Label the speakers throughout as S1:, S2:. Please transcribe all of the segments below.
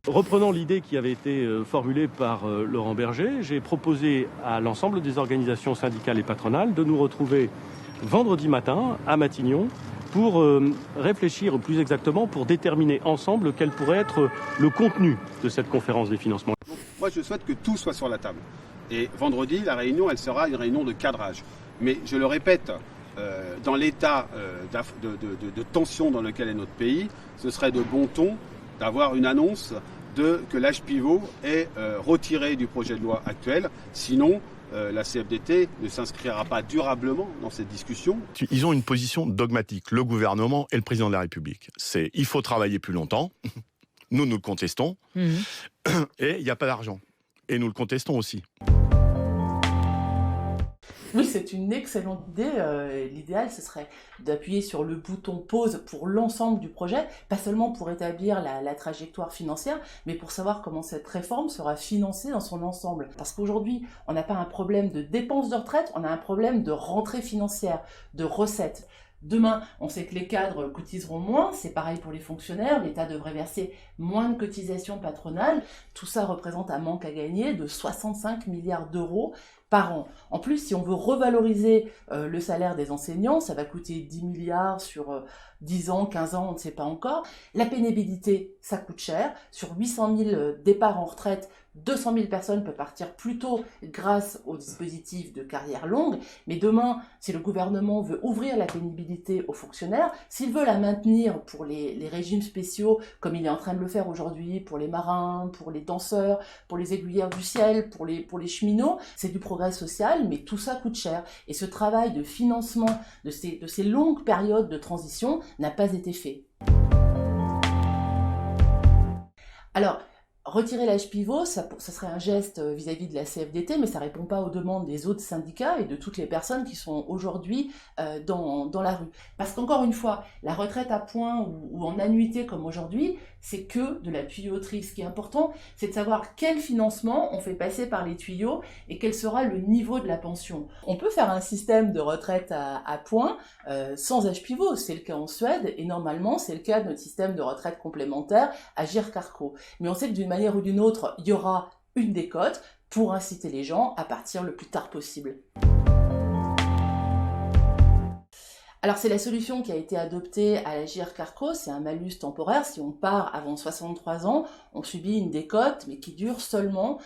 S1: Reprenant l'idée qui avait été formulée par Laurent Berger, j'ai proposé à l'ensemble des organisations syndicales et patronales de nous retrouver vendredi matin à Matignon pour réfléchir plus exactement, pour déterminer ensemble quel pourrait être le contenu de cette conférence des financements.
S2: Moi, je souhaite que tout soit sur la table. Et vendredi, la réunion, elle sera une réunion de cadrage. Mais je le répète, dans l'état de tension dans lequel est notre pays, ce serait de bon ton d'avoir une annonce que l'âge pivot est retiré du projet de loi actuel. Sinon, la CFDT ne s'inscrira pas durablement dans cette discussion.
S3: Ils ont une position dogmatique, le gouvernement et le président de la République. Il faut travailler plus longtemps. Nous le contestons. Et il n'y a pas d'argent. Et nous le contestons aussi.
S4: Oui, c'est une excellente idée. L'idéal, ce serait d'appuyer sur le bouton pause pour l'ensemble du projet, pas seulement pour établir la trajectoire financière, mais pour savoir comment cette réforme sera financée dans son ensemble. Parce qu'aujourd'hui, on n'a pas un problème de dépenses de retraite, on a un problème de rentrée financière, de recettes. Demain, on sait que les cadres cotiseront moins, c'est pareil pour les fonctionnaires, l'État devrait verser moins de cotisations patronales. Tout ça représente un manque à gagner de 65 milliards d'euros par an. En plus, si on veut revaloriser le salaire des enseignants, ça va coûter 10 milliards sur 10 ans, 15 ans, on ne sait pas encore. La pénibilité, ça coûte cher. Sur 800 000 départs en retraite, 200 000 personnes peuvent partir plus tôt grâce au dispositif de carrière longue. Mais demain, si le gouvernement veut ouvrir la pénibilité aux fonctionnaires, s'il veut la maintenir pour les régimes spéciaux, comme il est en train de le faire aujourd'hui pour les marins, pour les danseurs, pour les aiguillères du ciel, pour les cheminots, c'est du progrès social, mais tout ça coûte cher. Et ce travail de financement de ces longues périodes de transition n'a pas été fait. Alors, retirer l'âge pivot, ça serait un geste vis-à-vis de la CFDT, mais ça ne répond pas aux demandes des autres syndicats et de toutes les personnes qui sont aujourd'hui dans la rue. Parce qu'encore une fois, la retraite à points ou en annuité comme aujourd'hui, c'est que de la tuyauterie. Ce qui est important, c'est de savoir quel financement on fait passer par les tuyaux et quel sera le niveau de la pension. On peut faire un système de retraite à points sans âge pivot, c'est le cas en Suède, et normalement c'est le cas de notre système de retraite complémentaire Agirc-Arrco. Mais on sait que d'une manière ou d'une autre, il y aura une décote pour inciter les gens à partir le plus tard possible. Alors c'est la solution qui a été adoptée à l'Agirc-Arrco, c'est un malus temporaire. Si on part avant 63 ans, on subit une décote, mais qui dure seulement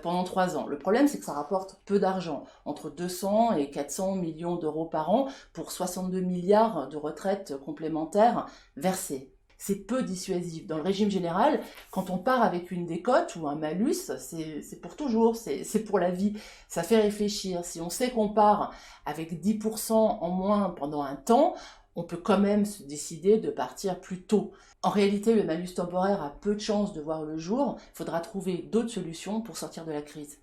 S4: pendant 3 ans. Le problème, c'est que ça rapporte peu d'argent, entre 200 et 400 millions d'euros par an pour 62 milliards de retraites complémentaires versées. C'est peu dissuasif. Dans le régime général, quand on part avec une décote ou un malus, c'est pour toujours, c'est pour la vie. Ça fait réfléchir. Si on sait qu'on part avec 10% en moins pendant un temps, on peut quand même se décider de partir plus tôt. En réalité, le malus temporaire a peu de chances de voir le jour. Il faudra trouver d'autres solutions pour sortir de la crise.